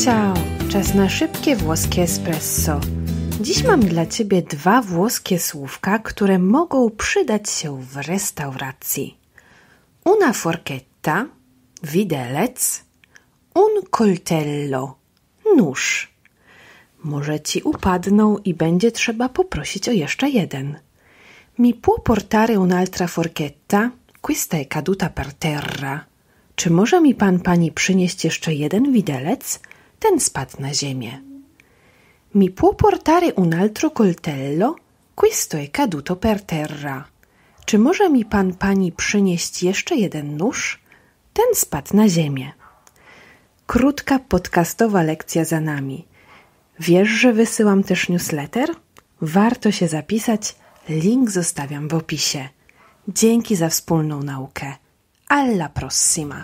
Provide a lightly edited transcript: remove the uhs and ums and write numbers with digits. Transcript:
Ciao! Czas na szybkie włoskie espresso. Dziś mam dla Ciebie 2 włoskie słówka, które mogą przydać się w restauracji. Una forchetta, widelec, un coltello, nóż. Może Ci upadną i będzie trzeba poprosić o jeszcze jeden. Mi può portare un'altra forchetta? Questa è caduta per terra. Czy może mi pani przynieść jeszcze jeden widelec? Ten spadł na ziemię. Mi può portare un altro coltello? Questo è caduto per terra. Czy może mi pani przynieść jeszcze jeden nóż? Ten spadł na ziemię. Krótka podcastowa lekcja za nami. Wiesz, że wysyłam też newsletter? Warto się zapisać. Link zostawiam w opisie. Dzięki za wspólną naukę. Alla prossima!